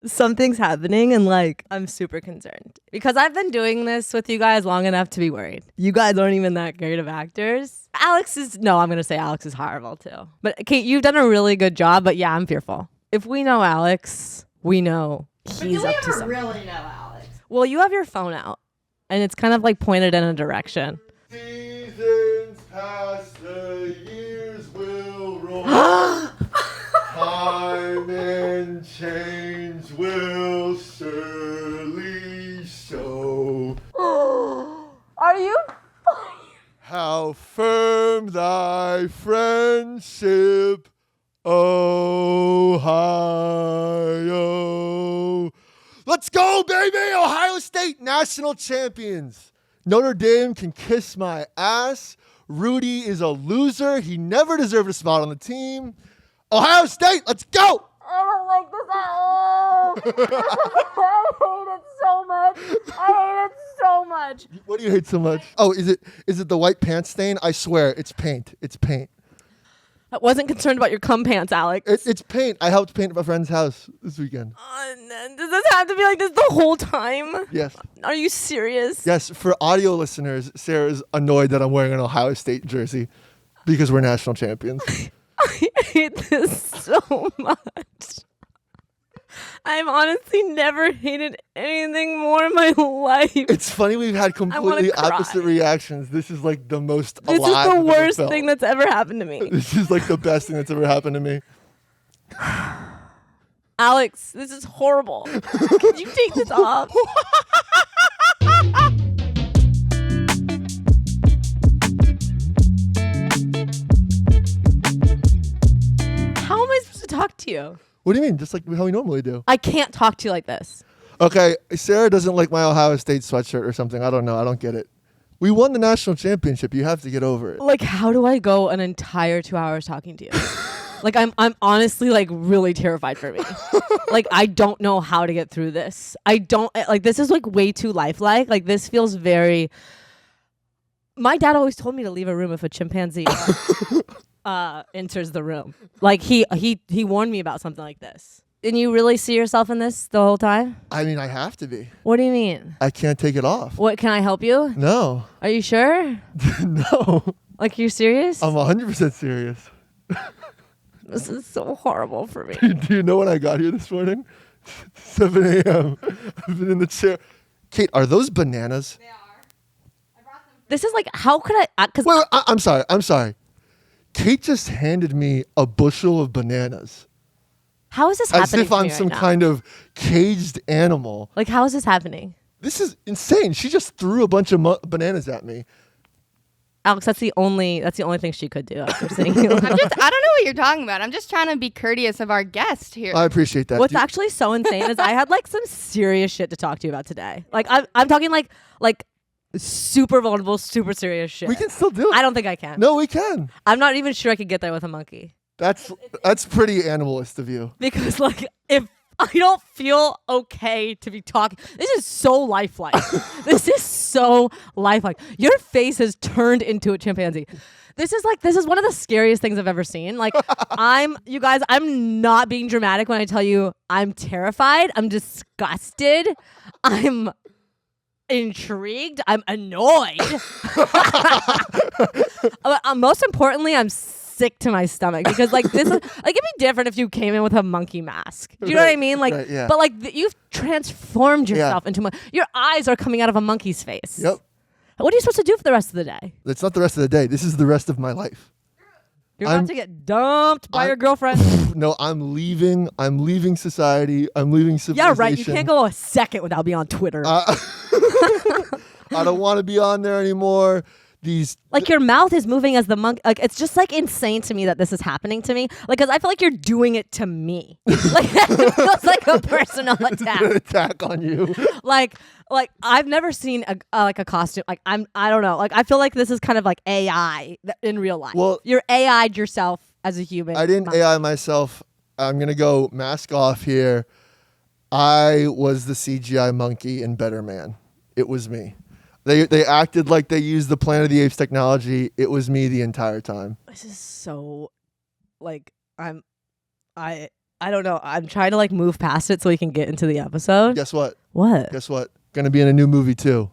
something's happening and like I'm super concerned because I've been doing this with you guys long enough to be worried. You guys aren't even that great of actors. I'm gonna say Alex is horrible too. But Kate, you've done a really good job, but yeah, I'm fearful. If we know Alex, we know he's up to something. Really know Alex? Well, you have your phone out and it's kind of like pointed in a direction. Seasons pass, the years will roll. Time and change will surely show. Are you? How firm thy friendship, Ohio. Let's go, baby! Ohio State national champions. Notre Dame can kiss my ass. Rudy is a loser. He never deserved a spot on the team. Ohio State, let's go! I don't like this at all. I hate it so much. What do you hate so much? Oh, is it the white pants stain? I swear, it's paint. It's paint. I wasn't concerned about your cum pants, Alex. It's paint. I helped paint my friend's house this weekend. Does this have to be like this the whole time? Yes. Are you serious? Yes, for audio listeners, Sarah's annoyed that I'm wearing an Ohio State jersey because we're national champions. I hate this so much. I've honestly never hated anything more in my life. It's funny we've had completely opposite reactions. This is like the most This alive is the I've worst ever thing felt. that's ever happened to me. This is like the best thing that's ever happened to me. Alex, this is horrible. Could you take this off? How am I supposed to talk to you? What do you mean? Just like how we normally do. I can't talk to you like this. Okay, Sarah doesn't like my Ohio State sweatshirt or something. I don't know. I don't get it. We won the national championship. You have to get over it. Like, how do I go an entire 2 hours talking to you? Like, I'm honestly like really terrified for me. Like, I don't know how to get through this. I don't like this is like way too lifelike. Like, this feels very. My dad always told me to leave a room if a chimpanzee enters the room. Like he warned me about something like this. And you really see yourself in this the whole time? I mean, I have to be. What do you mean? I can't take it off. What, can I help you? No. Are you sure? No. Like, you're serious? I'm 100% serious. This is so horrible for me. Do you know when I got here this morning? 7 a.m. I've been in the chair. Kate, are those bananas? They are. I brought them. This is like, how could I? Because Wait, I'm sorry. Kate just handed me a bushel of bananas. how is this As happening? if I'm to me some right now? kind of caged animal. Like, how is this happening? This is insane. She just threw a bunch of bananas at me. Alex, that's the only thing she could do after seeing you. I don't know what you're talking about. I'm just trying to be courteous of our guest here. I appreciate that. What's actually so insane is I had like some serious shit to talk to you about today. Like, I'm talking like super vulnerable, super serious shit. We can still do it. I don't think I can. No, we can. I'm not even sure I could get there with a monkey. That's pretty animalist of you. Because like, if I don't feel okay to be talking, this is so lifelike. This is so lifelike. Your face has turned into a chimpanzee. This is one of the scariest things I've ever seen. Like, I'm not being dramatic when I tell you I'm terrified. I'm disgusted. I'm intrigued. I'm annoyed. Most importantly, I'm sick to my stomach because like this is like, it'd be different if you came in with a monkey mask. Do you know what I mean? Like, right, yeah. but like you've transformed yourself into your eyes are coming out of a monkey's face. Yep. What are you supposed to do for the rest of the day? It's not the rest of the day. This is the rest of my life. You're about to get dumped by your girlfriend. No, I'm leaving. I'm leaving society. I'm leaving civilization. Yeah, right. You can't go a second without being on Twitter. I don't want to be on there anymore. Like your mouth is moving as the monk. Like it's just like insane to me that this is happening to me. Like, cause I feel like you're doing it to me. Like it feels like a personal attack. An attack on you. Like I've never seen a costume. Like I don't know. Like I feel like this is kind of like AI in real life. Well, you're AI'd yourself as a human. I didn't AI myself. I'm gonna go mask off here. I was the CGI monkey in Better Man. It was me. They acted like they used the Planet of the Apes technology. It was me the entire time. This is so, like, I don't know. I'm trying to like move past it so we can get into the episode. Guess what? What? Guess what? Gonna be in a new movie too.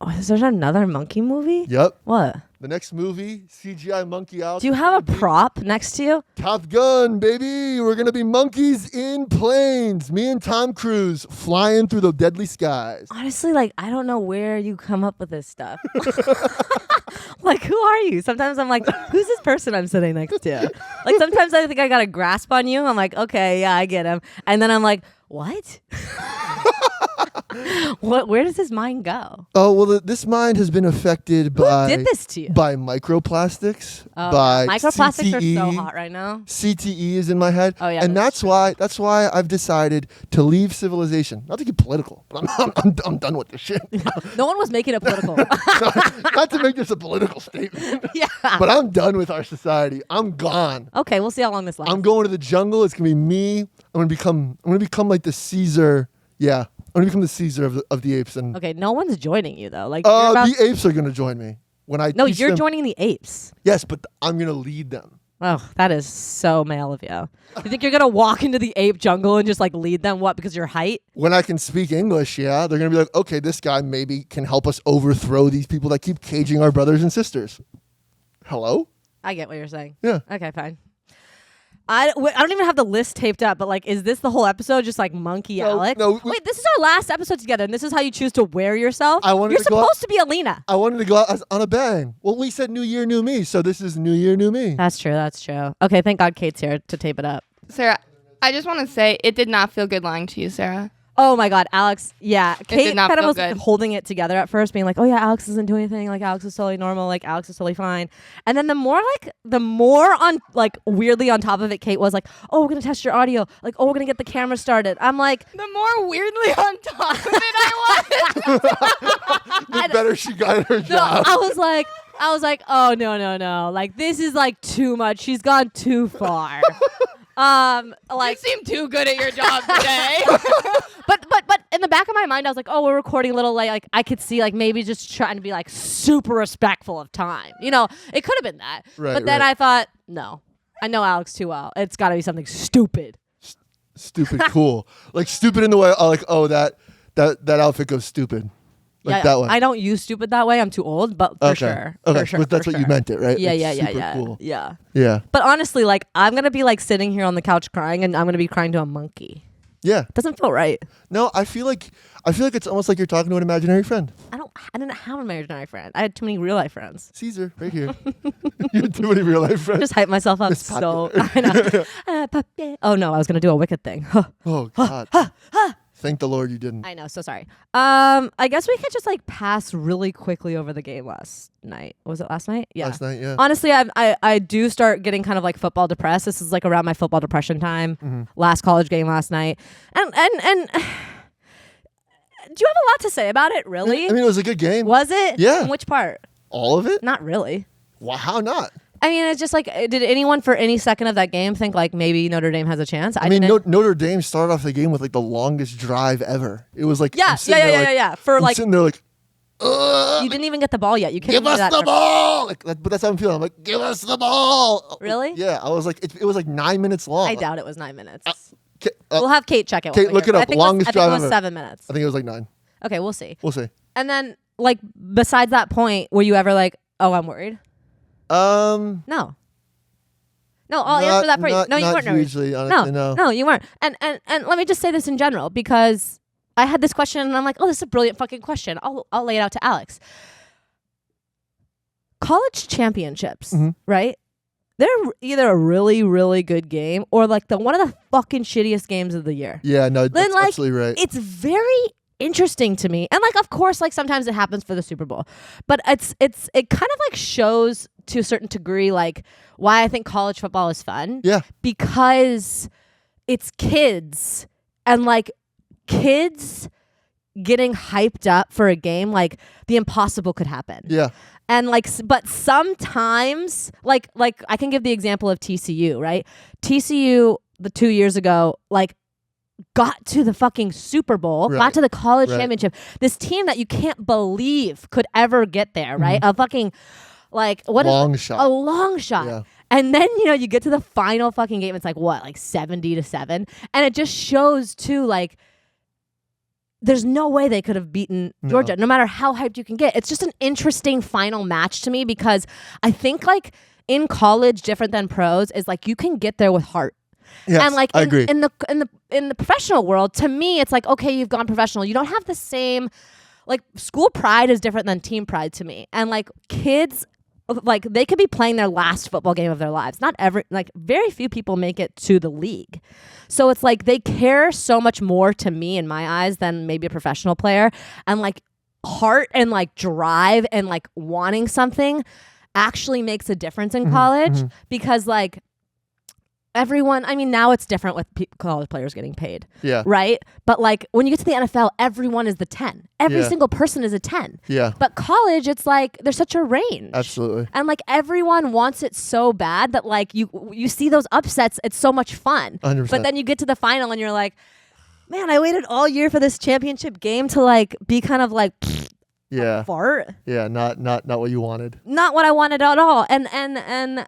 Oh, is there another monkey movie? Yep. What? The next movie, CGI monkey out. Do you have a prop next to you? Top Gun, baby. We're gonna be monkeys in planes. Me and Tom Cruise flying through the deadly skies. Honestly, like, I don't know where you come up with this stuff. Like, who are you? Sometimes I'm like, who's this person I'm sitting next to? Like, sometimes I think I got a grasp on you. I'm like, okay, yeah, I get him. And then I'm like, what? Where does his mind go? Oh, well, this mind has been affected by... Who did this to you? By microplastics. Oh, by microplastics CTE. are so hot right now. CTE is in my head. Oh, yeah, and that's that's why I've decided to leave civilization. Not to get political, but I'm done with this shit. No one was making it political. Not to make this a political statement. Yeah. But I'm done with our society. I'm gone. Okay, we'll see how long this lasts. I'm going to the jungle. It's gonna be me. I'm gonna become like the Caesar. Yeah, I'm gonna become the Caesar of the apes. And Okay, no one's joining you though. Like, you're about the apes are gonna join me when I. No, teach you're them. joining the apes. Yes, but I'm gonna lead them. Oh, that is so male of you. You think you're gonna walk into the ape jungle and just like lead them? What? Because your height? When I can speak English, yeah, they're gonna be like, okay, this guy maybe can help us overthrow these people that keep caging our brothers and sisters. Hello? I get what you're saying. Yeah. Okay, fine. I don't even have the list taped up, but like, is this the whole episode? Just like Monkey Alex? No, Wait, this is our last episode together, and this is how you choose to wear yourself? I wanted You're to go out- supposed to be Alina. I wanted to go out on a bang. Well, we said New Year, New Me, so this is New Year, New Me. That's true. That's true. Okay, thank God Kate's here to tape it up. Sarah, I just want to say it did not feel good lying to you, Sarah. Oh my God, Alex. Yeah, Kate did not kind of feel was good. holding it together at first, being like, "Oh yeah, Alex doesn't do anything. Like Alex is totally normal. Like Alex is totally fine." And then the more on like weirdly on top of it, Kate was like, "Oh, we're gonna test your audio. Like, oh, we're gonna get the camera started." I'm like, The more weirdly on top of it I was. The better she got her no, job. I was like, "Oh no. Like this is like too much. She's gone too far." You Like, seem too good at your job today. but in the back of my mind, I was like, oh, we're recording a little late. Like I could see like maybe just trying to be like super respectful of time. You know, it could have been that. Right, but then right. I thought, no, I know Alex too well. It's got to be something stupid. Stupid cool. Like stupid in the way like, oh, that outfit goes stupid. Like that one. I don't use stupid that way. I'm too old, but for sure. Okay, For sure, but that's for what you sure. meant it, right? Yeah, Like, yeah, super cool. yeah. Yeah. But honestly, like I'm gonna be like sitting here on the couch crying, and I'm gonna be crying to a monkey. Yeah. Doesn't feel right. No, I feel like it's almost like you're talking to an imaginary friend. I didn't have an imaginary friend. I had too many real life friends. Caesar, right here. You had too many real life friends. Just hype myself up Miss so. Popular. I know. Puppy. Oh no, I was gonna do a wicked thing. Oh God. Thank the Lord you didn't. I know, so sorry. I guess we could just like pass really quickly over the game last night. Was it last night? Yeah. Last night, yeah. Honestly, I do start getting kind of like football depressed. This is like around my football depression time. Mm-hmm. Last college game last night. And do you have a lot to say about it, really? I mean, it was a good game. Was it? Yeah. In which part? All of it? Not really. Wow, how not? I mean, it's just like, did anyone for any second of that game think like maybe Notre Dame has a chance? I mean, didn't. Notre Dame started off the game with like the longest drive ever. It was like Yeah. For I'm like, sitting there like, you didn't even get the ball yet. You couldn't give us do that the for- ball. Like, but that's how I'm feeling. I'm like, give us the ball. Really? Yeah. I was like, it was like 9 minutes long. I doubt it was 9 minutes. Ka- We'll have Kate check it. Kate, while we're look here, it but up. I think Longest I think drive it was ever. 7 minutes. I think it was like 9. Okay, we'll see. We'll see. And then, like, besides that point, were you ever like, "Oh, I'm worried"? No. No, I'll answer that for you. No, you not weren't worried. hugely, honestly, no. You weren't. And let me just say this in general because I had this question and I'm like, oh, this is a brilliant fucking question. I'll lay it out to Alex. College championships, right? They're either a really, really good game or like one of the fucking shittiest games of the year. Yeah, no, Then, that's like, absolutely right. It's very interesting to me. And like, of course, like sometimes it happens for the Super Bowl, but it kind of like shows to a certain degree, like why I think college football is fun. Yeah. Because it's kids and like kids getting hyped up for a game, like the impossible could happen. Yeah. And like, but sometimes like I can give the example of TCU, right? TCU, the 2 years ago, like got to the fucking Super Bowl, Right. got to the college Right. championship. This team that you can't believe could ever get there, right? A fucking like what is Long it? shot. A long shot. Yeah. And then, you get to the final fucking game. It's like, what, like 70-7? And it just shows, too, like, there's no way they could have beaten Georgia, no matter how hyped you can get. It's just an interesting final match to me because I think, like, in college, different than pros, is like you can get there with heart. Yes, and like I agree. In the professional world, to me, it's like, okay, you've gone professional. You don't have the same, like, school pride is different than team pride to me. And like kids, like, they could be playing their last football game of their lives. Very few people make it to the league. So it's like they care so much more to me in my eyes than maybe a professional player. And like heart and like drive and like wanting something actually makes a difference in college because like everyone, I mean, now it's different with college players getting paid. Yeah. Right? But like when you get to the NFL, everyone is the 10. Every Yeah. single person is a 10. Yeah. But college, it's like there's such a range. Absolutely. And like everyone wants it so bad that like you see those upsets, it's so much fun. 100%. But then you get to the final and you're like, man, I waited all year for this championship game to like be kind of like Yeah. fart. Yeah. Not what you wanted. Not what I wanted at all. And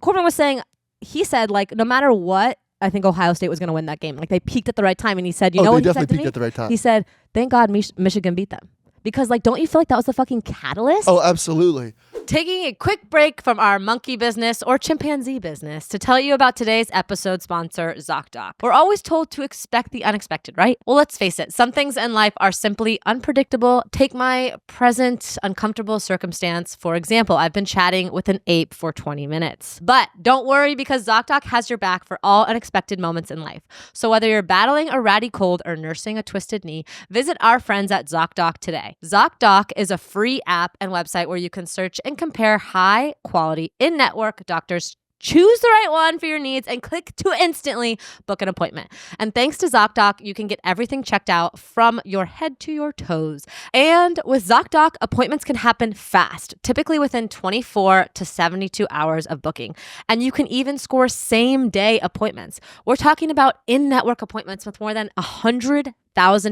Corbin was saying, he said, like, no matter what, I think Ohio State was going to win that game. Like, they peaked at the right time. And he said, you know they what he said definitely to peaked me? at the right time. He said, thank God Michigan beat them. Because, like, don't you feel like that was the fucking catalyst? Oh, absolutely. Taking a quick break from our monkey business or chimpanzee business to tell you about today's episode sponsor, ZocDoc. We're always told to expect the unexpected, right? Well, let's face it. Some things in life are simply unpredictable. Take my present uncomfortable circumstance. For example, I've been chatting with an ape for 20 minutes. But don't worry because ZocDoc has your back for all unexpected moments in life. So whether you're battling a ratty cold or nursing a twisted knee, visit our friends at ZocDoc today. ZocDoc is a free app and website where you can search and compare high-quality in-network doctors. Choose the right one for your needs and click to instantly book an appointment. And thanks to ZocDoc, you can get everything checked out from your head to your toes. And with ZocDoc, appointments can happen fast, typically within 24 to 72 hours of booking. And you can even score same-day appointments. We're talking about in-network appointments with more than 100,000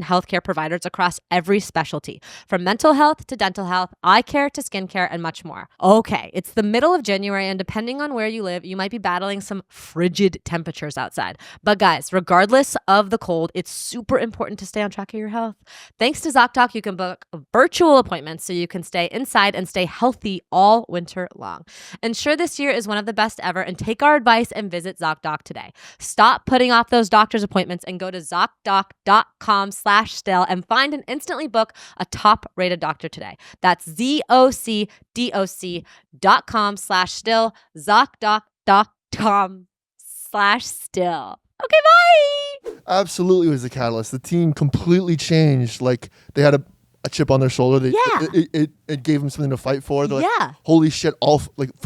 healthcare providers across every specialty, from mental health to dental health, eye care to skincare, and much more. Okay, it's the middle of January, and depending on where you live, you might be battling some frigid temperatures outside. But guys, regardless of the cold, it's super important to stay on track of your health. Thanks to ZocDoc, you can book virtual appointments so you can stay inside and stay healthy all winter long. Ensure this year is one of the best ever and take our advice and visit ZocDoc today. Stop putting off those doctor's appointments and go to ZocDoc.com/still and find and instantly book a top-rated doctor today. That's ZocDoc.com/still, ZocDoc.com/still. Okay, bye. Absolutely was the catalyst. The team completely changed. Like, they had a chip on their shoulder. It gave them something to fight for. They're like, holy shit, for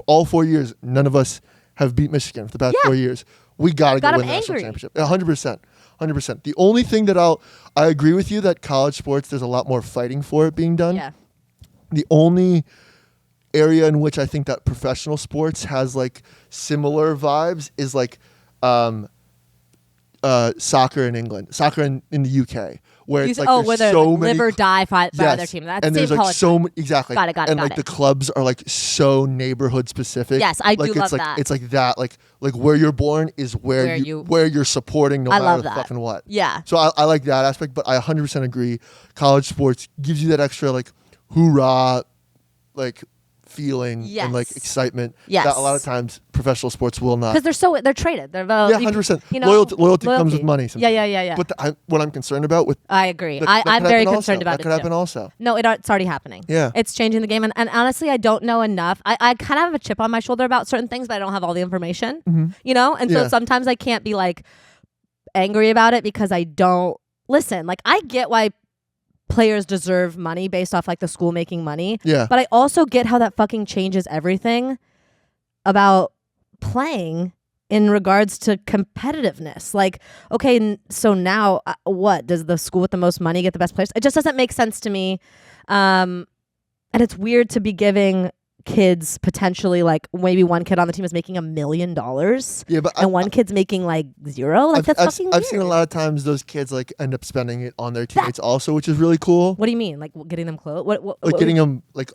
all 4 years, none of us have beat Michigan for the past 4 years. We got to go win the national championship. 100%. 100%. The only thing that I agree with you that college sports, there's a lot more fighting for it being done. Yeah. The only area in which I think that professional sports has like similar vibes is like soccer in England, soccer in the UK, where it's like where there's they so many live or die by their team. That's and the there's same like college. so exactly. Got it. And like the clubs are like so neighborhood specific. Yes, I do like, love it's like, that. It's like that. Like where you're born is where you're supporting no matter the fucking what. Yeah. So I like that aspect, but I 100% agree. College sports gives you that extra like hoorah, like feeling and like excitement that a lot of times professional sports will not, because they're traded. They're 100%. Loyalty comes with money sometimes. Yeah. But what I'm concerned about with I agree. I'm very concerned about it. That could happen also. No, it's already happening. Yeah, it's changing the game, and honestly, I don't know enough. I kind of have a chip on my shoulder about certain things, but I don't have all the information. And so sometimes I can't be like angry about it because I don't listen. Like, I get why players deserve money based off like the school making money. Yeah. But I also get how that fucking changes everything about playing in regards to competitiveness. Like, okay, so now what? Does the school with the most money get the best players? It just doesn't make sense to me. And it's weird to be giving kids potentially like maybe one kid on the team is making $1 million. Yeah, but and one kid's making like zero. Like that's fucking I've weird. seen a lot of times those kids like end up spending it on their teammates also, which is really cool. What do you mean? Like getting them clothes? Like getting them like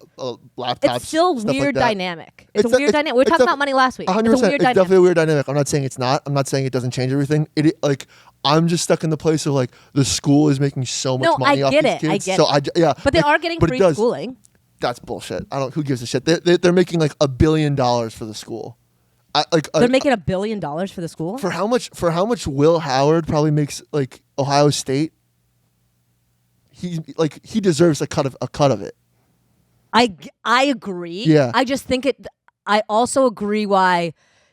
laptops. It's still stuff weird like that. dynamic. It's a weird dynamic. We were talking about money last week. 100%. It's a weird It's dynamic. definitely a weird dynamic. I'm not saying it's not. I'm not saying it doesn't change everything. It like I'm just stuck in the place of like the school is making so much money off these kids. I get so it. yeah. But they are getting free schooling. That's bullshit. Who gives a shit? They're making like $1 billion for the school. They're making $1 billion for the school. For how much Will Howard probably makes like Ohio State. He deserves a cut of it. I agree. Yeah. I just think it. I also agree why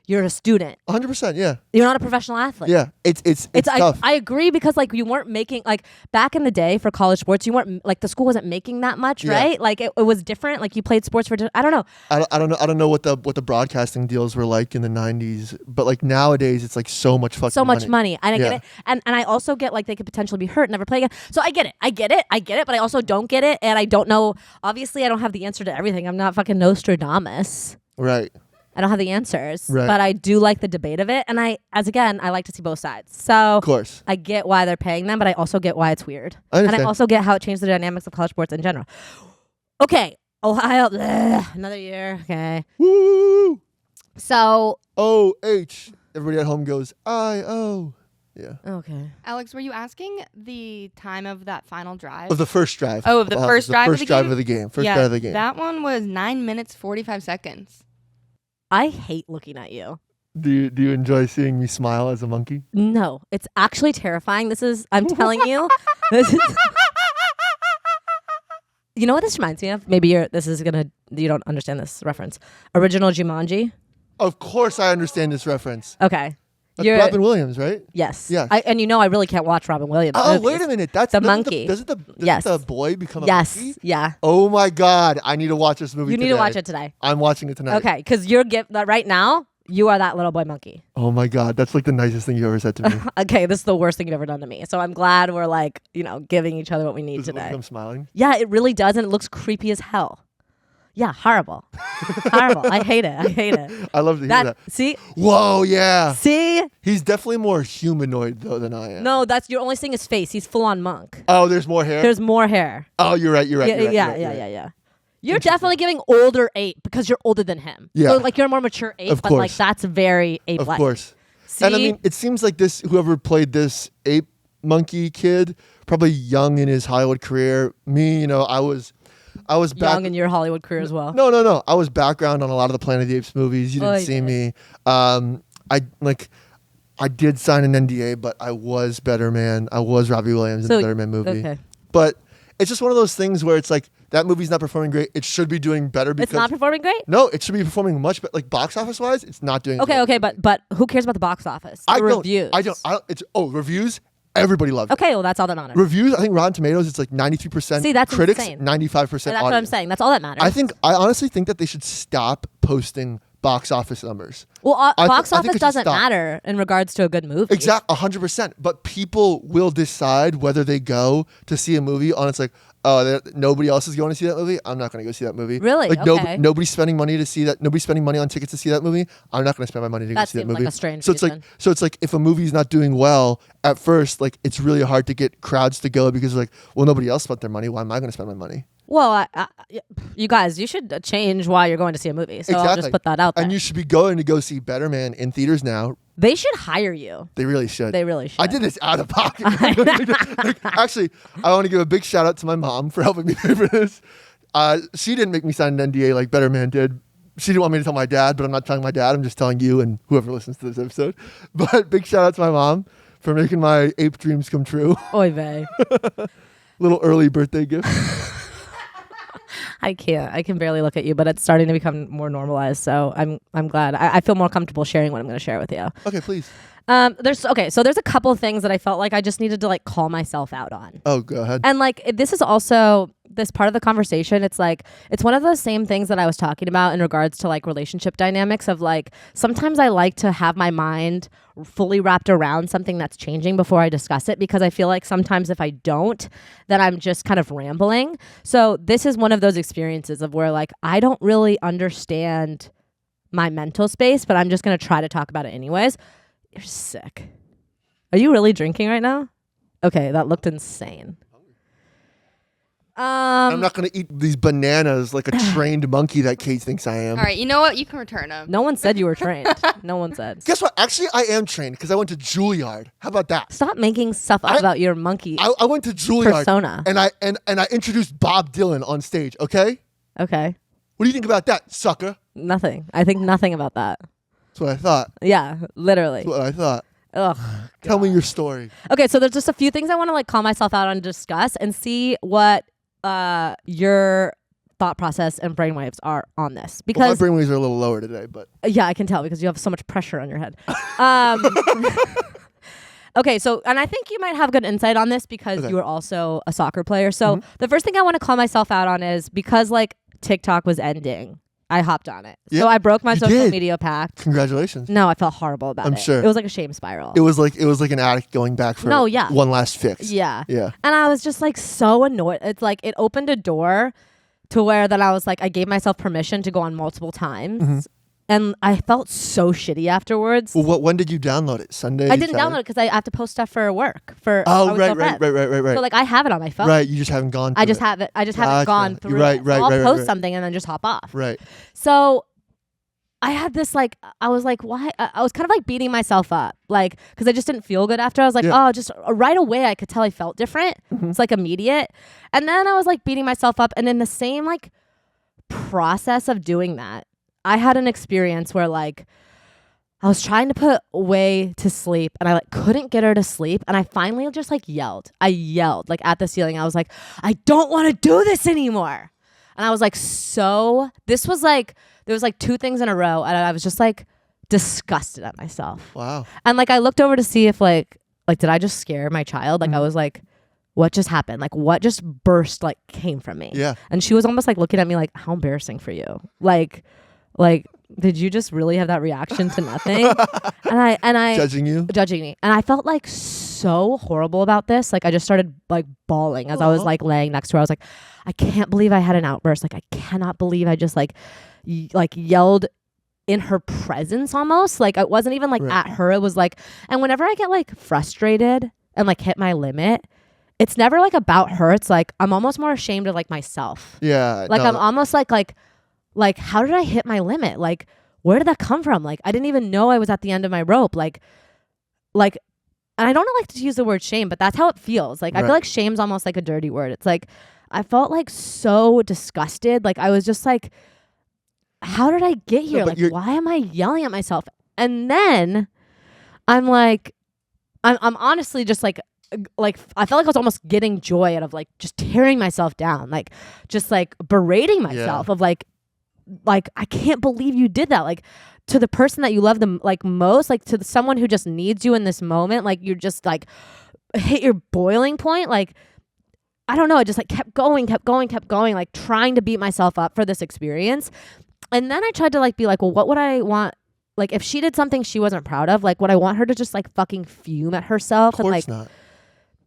you're a student. 100%. Yeah. You're not a professional athlete. Yeah. It's tough. I agree because like you weren't making like back in the day for college sports you weren't like the school wasn't making that much, right? Like it was different. Like you played sports for I don't know. I don't know what the broadcasting deals were like in the 90s, but like nowadays it's like so much fucking much money. And I get Yeah. it. And I also get like they could potentially be hurt, never play again. So I get it, but I also don't get it. And I don't know. Obviously, I don't have the answer to everything. I'm not fucking Nostradamus. Right. I don't have the answers. Right. But I do like the debate of it. And I like to see both sides. So Of course. I get why they're paying them, but I also get why it's weird. I understand. And I also get how it changed the dynamics of college sports in general. Okay. Ohio, another year. Okay. Woo! So. O-H. Everybody at home goes, I-O. Yeah. Okay. Alex, were you asking the time of that final drive? Of the first drive. Oh, of the first drive of the game? of the game. First yeah, drive of the game. that one was 9 minutes 45 seconds. I hate looking at you. Do you enjoy seeing me smile as a monkey? No, it's actually terrifying. I'm telling you, this is. You know what this reminds me of? Maybe you don't understand this reference. Original Jumanji. Of course I understand this reference. Okay. That's Robin Williams, right? Yes. Yes. I really can't watch Robin Williams. Oh, movies. wait a minute. That's the monkey. Doesn't Yes. the boy become a Yes. monkey? Yeah. Oh my God. I need to watch this movie You today. need to watch it today. I'm watching it tonight. Okay, because right now, you are that little boy monkey. Oh my God. That's like the nicest thing you ever said to me. Okay, this is the worst thing you've ever done to me. So I'm glad we're like, giving each other what we need Does it look today. like I'm smiling? Yeah, it really does, and it looks creepy as hell. Yeah, horrible. Horrible. I hate it. I love to hear that. See? Whoa, yeah. See? He's definitely more humanoid though than I am. No, you're only seeing his face. He's full on monk. Oh, there's more hair? There's more hair. Oh, you're right. Yeah. You're definitely giving older ape because you're older than him. Yeah. So like you're a more mature ape, Of but like course. that's very ape-like. Of course. See? And I mean, it seems like whoever played this ape monkey kid, probably young in his Hollywood career. Me, I was back young in your Hollywood career as well. No. I was background on a lot of the Planet of the Apes movies. You didn't see me. I did sign an NDA, but I was Better Man. I was Robbie Williams in the Better Man movie. Okay. But it's just one of those things where it's like that movie's not performing great. It should be doing better because It's not performing great? No, it should be performing much better. Like box office wise, it's not doing Okay, but who cares about the box office? The reviews. I don't. Reviews. Everybody loves it. Okay, well that's all that matters. Reviews. I think Rotten Tomatoes. It's like 93%. See, that's critics. insane. 95% That's audience. what I'm saying. That's all that matters. I honestly think that they should stop posting box office numbers. Well, box I think office it should doesn't stop. matter in regards to a good movie. Exactly, 100%. But people will decide whether they go to see a movie on. It's like, oh, nobody else is going to see that movie. I'm not going to go see that movie. Really? Like Okay. nobody's spending money to see that. Nobody's spending money on tickets to see that movie. I'm not going to spend my money to go That see that seems movie. like a strange so it's reason. like if a movie's not doing well at first, like it's really hard to get crowds to go because like, well, nobody else spent their money. Why am I going to spend my money? Well, you guys, you should change why you're going to see a movie. So I'll just put that out there. And you should be going to go see Better Man in theaters now. They should hire you. They really should. They really should. I did this out of pocket. Actually, I want to give a big shout out to my mom for helping me pay for this. She didn't make me sign an NDA like Better Man did. She didn't want me to tell my dad, but I'm not telling my dad. I'm just telling you and whoever listens to this episode. But big shout out to my mom for making my ape dreams come true. Oy vey. Little early birthday gift. I can't. I can barely look at you, but it's starting to become more normalized. So I'm glad. I feel more comfortable sharing what I'm going to share with you. Okay, please. So there's a couple of things that I felt like I just needed to like call myself out on. Oh, go ahead. And like this is also this part of the conversation, it's like, it's one of those same things that I was talking about in regards to like relationship dynamics of like, sometimes I like to have my mind fully wrapped around something that's changing before I discuss it, because I feel like sometimes if I don't, then I'm just kind of rambling. So this is one of those experiences of where like, I don't really understand my mental space, but I'm just going to try to talk about it anyways. You're sick. Are you really drinking right now? Okay, that looked insane. I'm not going to eat these bananas like a trained monkey that Kate thinks I am. All right, you know what? You can return them. No one said you were trained. No one said. Guess what? Actually, I am trained because I went to Juilliard. How about that? Stop making stuff up about your monkey I went to Juilliard persona. and I introduced Bob Dylan on stage. Okay. Okay. What do you think about that, sucker? Nothing. I think nothing about that. That's what I thought. Yeah, literally. That's what I thought. Ugh. Tell me your story. Okay, so there's just a few things I want to like call myself out on and discuss and see what your thought process and brainwaves are on this. Because my brainwaves are a little lower today, but yeah, I can tell because you have so much pressure on your head. Okay, so, and I think you might have good insight on this because you were also a soccer player. So the first thing I want to call myself out on is because like TikTok was ending, I hopped on it. Yeah, so I broke my you social did. media pact. Congratulations. No, I felt horrible about it. I'm sure. It was like a shame spiral. It was like an addict going back for one last fix. Yeah. Yeah. And I was just like so annoyed. It's like it opened a door to where that I was like, I gave myself permission to go on multiple times. And I felt so shitty afterwards. Well, when did you download it? Sunday? I didn't download it because I have to post stuff for work. Right. Right. So like I have it on my phone. Right, you just haven't gone through I just haven't gone through right, it. Right, so I'll right, post right. something and then just hop off. Right. So I had this like, I was like, why? I was kind of like beating myself up. Like, because I just didn't feel good after. I was like, oh, just right away I could tell I felt different. It's like immediate. And then I was like beating myself up. And in the same like process of doing that, I had an experience where like I was trying to put Way to sleep and I like couldn't get her to sleep. And I finally just like yelled. I yelled like at the ceiling. I was like, I don't want to do this anymore. And I was like, this was like, there was like two things in a row. And I was just like disgusted at myself. Wow. And like I looked over to see if like did I just scare my child? Like I was like, what just happened? Like what just burst like came from me? Yeah. And she was almost like looking at me like, how embarrassing for you. Like, did you just really have that reaction to nothing? and I judging me. And I felt like so horrible about this. Like I just started like bawling as I was like laying next to her. I was like, I can't believe I had an outburst. Like I cannot believe I just like yelled in her presence almost. Like it wasn't even like at her. It was like, and whenever I get like frustrated and like hit my limit, it's never like about her. It's like I'm almost more ashamed of like myself. Yeah. Like I'm almost like, how did I hit my limit? Like, where did that come from? Like, I didn't even know I was at the end of my rope. Like, and I don't like to use the word shame, but that's how it feels. Like, I feel like shame's almost like a dirty word. It's like, I felt like so disgusted. Like, I was just like, how did I get here? Like, why am I yelling at myself? And then I'm like, I'm honestly just like I felt like I was almost getting joy out of like just tearing myself down. Like, just like berating myself of like I can't believe you did that. Like to the person that you love the like most, like to someone who just needs you in this moment, like you're just like hit your boiling point. Like I don't know, I just like kept going, like trying to beat myself up for this experience. And then I tried to like be like, well, what would I want? Like if she did something she wasn't proud of, like would I want her to just like fucking fume at herself? Of course and like not.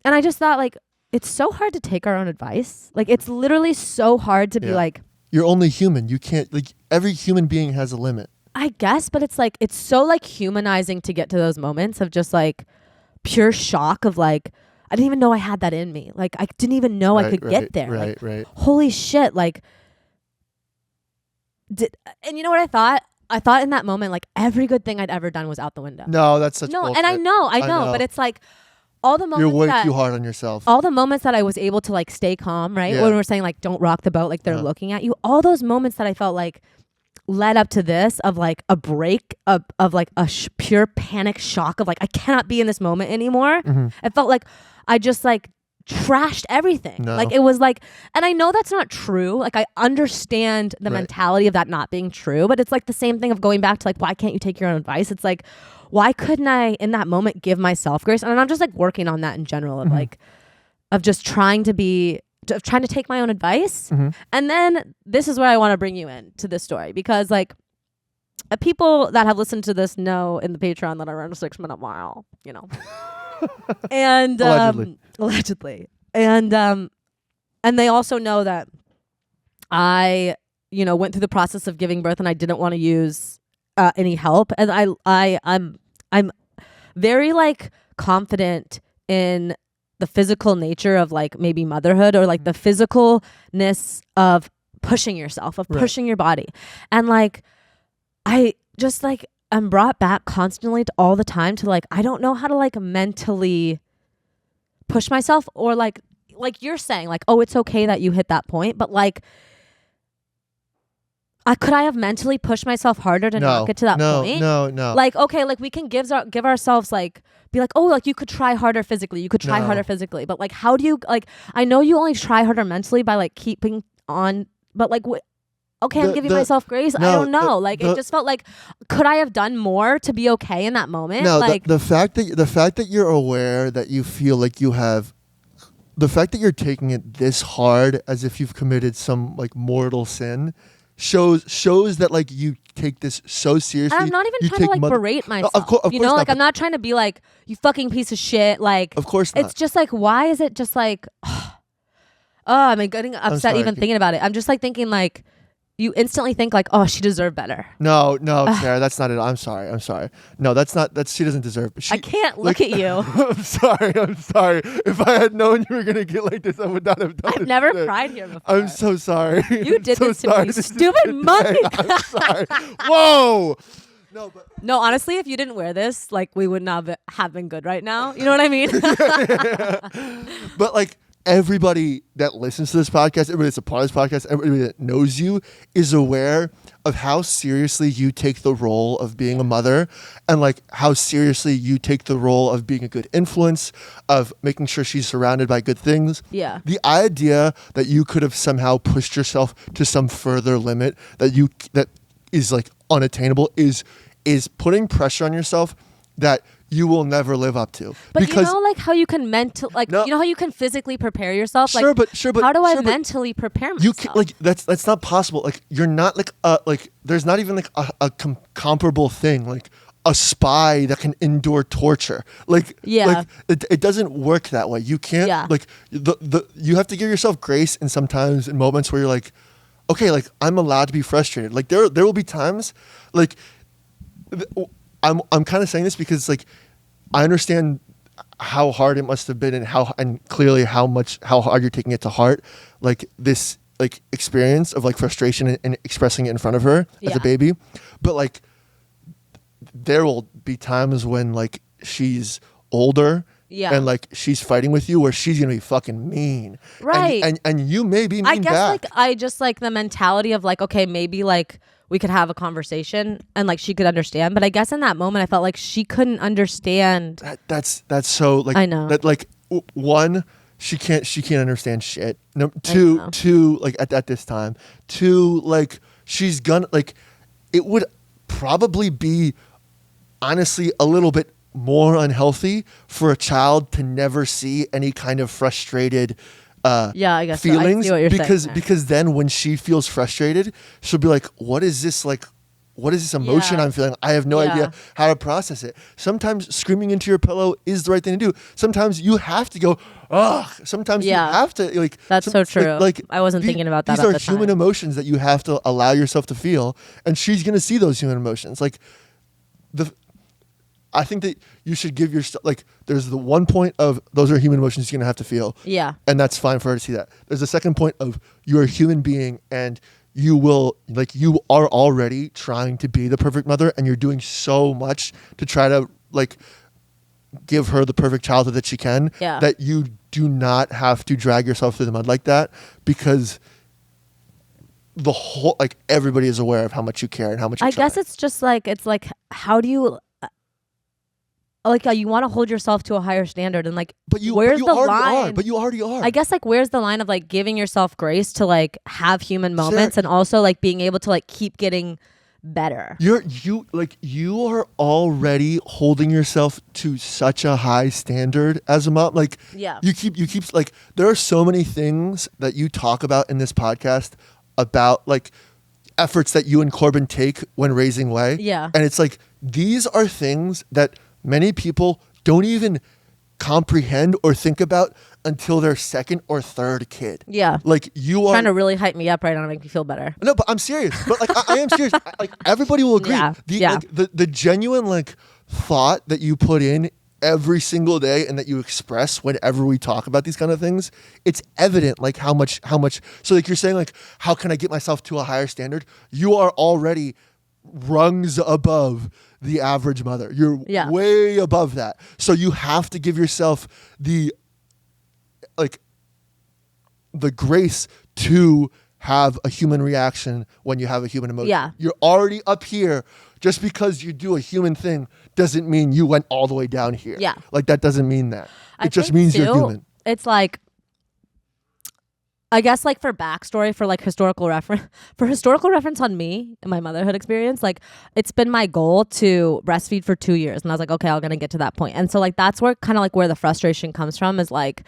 And I just thought like it's so hard to take our own advice. Like it's literally so hard to be like, you're only human. You can't like every human being has a limit. I guess, but it's like it's so like humanizing to get to those moments of just like pure shock of like I didn't even know I had that in me. Like I didn't even know I could get there. Right. Holy shit! Like, and you know what I thought? I thought in that moment like every good thing I'd ever done was out the window. No, that's such bullshit. And I know, but it's like all the moments you're way too hard on yourself. All the moments that I was able to like stay calm, right? Yeah. When we're saying like don't rock the boat, like they're looking at you. All those moments that I felt like led up to this of like a break of like a pure panic shock of like I cannot be in this moment anymore. It felt like I just like trashed everything. No. Like it was like, and I know that's not true. Like I understand the mentality of that not being true, but it's like the same thing of going back to like, why can't you take your own advice? It's like, why couldn't I in that moment give myself grace? And I'm just like working on that in general of like, of just trying to be trying to take my own advice. And then this is where I want to bring you in to this story, because like people that have listened to this know in the Patreon that I run a 6-minute mile, you know, and allegedly, and they also know that I, you know, went through the process of giving birth and I didn't want to use any help, and I'm very like confident in the physical nature of like maybe motherhood, or like the physicalness of pushing yourself, of pushing your body. And like, I just like, I'm brought back constantly to all the time to like, I don't know how to like mentally push myself, or like you're saying like, oh, it's okay that you hit that point. But like, could I have mentally pushed myself harder to not get to that point? No. Like, okay, like we can give ourselves like, be like, oh, like you could try harder physically. You could try harder physically. But like, how do you, like, I know you only try harder mentally by like keeping on, but like, okay, I'm giving myself grace. I don't know. It just felt like, could I have done more to be okay in that moment? No, like the fact that you're aware that you feel like you have, the fact that you're taking it this hard as if you've committed some like mortal sin shows that like you take this so seriously. And I'm not even trying to like berate myself. Of course you know, not, like I'm not trying to be like, you fucking piece of shit. Like, of course not. It's just like, why is it just like, oh, I'm getting upset even thinking about it. I'm just like thinking like, you instantly think like, oh, she deserved better. No, Sarah, that's not it. I'm sorry. No, that's not. She doesn't deserve. I can't look at you. I'm sorry. If I had known you were gonna get like this, I would not have done it. I've never today. cried here before. I'm so sorry. You did this to me, you stupid monkey. I'm sorry. Whoa. No, honestly, if you didn't wear this, like we would not have been good right now. You know what I mean? But like, everybody that listens to this podcast, everybody that's a part of this podcast, everybody that knows you is aware of how seriously you take the role of being a mother, and like how seriously you take the role of being a good influence, of making sure she's surrounded by good things. Yeah. The idea that you could have somehow pushed yourself to some further limit that is like unattainable is putting pressure on yourself that you will never live up to. But because, you know, like how you can you know how you can physically prepare yourself. Sure, like, but how do I mentally prepare myself? You can, like that's not possible. Like you're not like there's not even like a comparable thing like a spy that can endure torture. Like it doesn't work that way. You can't like you have to give yourself grace, and sometimes in moments where you're like, okay, like I'm allowed to be frustrated. Like there will be times like. I'm kind of saying this because like I understand how hard it must have been, and clearly how hard you're taking it to heart, like this like experience of like frustration and expressing it in front of her as a baby. But like there will be times when like she's older and like she's fighting with you where she's gonna be fucking mean, right? And you may be mean I guess back. like I just like the mentality of like, okay, maybe like we could have a conversation and like she could understand, but I guess in that moment I felt like she couldn't understand. That's so like I know that like one, she can't understand shit. No, two like at this time, two like she's gonna like it would probably be honestly a little bit more unhealthy for a child to never see any kind of frustrated I guess feelings so. I see what you're saying because then when she feels frustrated, she'll be like, what is this emotion I'm feeling? I have no idea how to process it. Sometimes screaming into your pillow is the right thing to do. Sometimes you have to go, ugh. Sometimes you have to like. That's so true. Like I wasn't thinking about that. These are human emotions that you have to allow yourself to feel, and she's gonna see those human emotions. Like I think that you should give yourself like there's the one point of those are human emotions you're gonna have to feel. Yeah. And that's fine for her to see that. There's a second point of you're a human being and you are already trying to be the perfect mother, and you're doing so much to try to like give her the perfect childhood that she can. Yeah. That you do not have to drag yourself through the mud like that, because the whole like everybody is aware of how much you care and how much you try. Guess it's just like how do you you want to hold yourself to a higher standard, and like where's the line? But you already are. I guess like where's the line of like giving yourself grace to like have human moments and also like being able to like keep getting better. You are already holding yourself to such a high standard as a mom. Like you keep like there are so many things that you talk about in this podcast about like efforts that you and Corbin take when raising Way. Yeah. And it's like these are things that many people don't even comprehend or think about until their second or third kid. Yeah. Like you are trying to really hype me up right now to make me feel better. No, but I'm serious. But like I am serious. Like everybody will agree. Yeah. Like, the genuine like thought that you put in every single day and that you express whenever we talk about these kind of things, it's evident like how much so like you're saying like how can I get myself to a higher standard? You are already rungs above the average mother. You're way above that. So you have to give yourself the grace to have a human reaction when you have a human emotion. Yeah. You're already up here. Just because you do a human thing doesn't mean you went all the way down here. Yeah. Like that doesn't mean that. It just think means too, you're human. It's like, I guess like for backstory, for like historical reference on me and my motherhood experience, like it's been my goal to breastfeed for 2 years. And I was like, okay, I'm going to get to that point. And so like, that's where kind of like where the frustration comes from is like,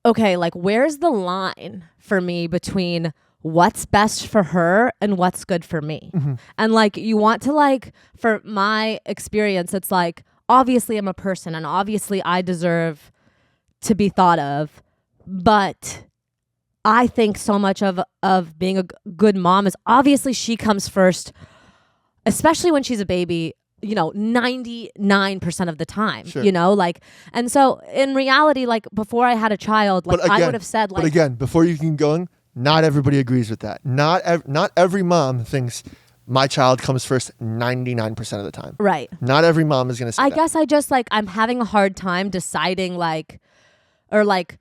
okay, like where's the line for me between what's best for her and what's good for me? Mm-hmm. And like, you want to like, for my experience, it's like, obviously I'm a person and obviously I deserve to be thought of, but I think so much of being a good mom is obviously she comes first, especially when she's a baby, 99% of the time, Sure. like, and so in reality, like before I had a child, like I would have said like, but again, before you can go, not everybody agrees with that. Not every mom thinks my child comes first 99% of the time. right. Not every mom is going to say I that. guess I just like, I'm having a hard time deciding like, or like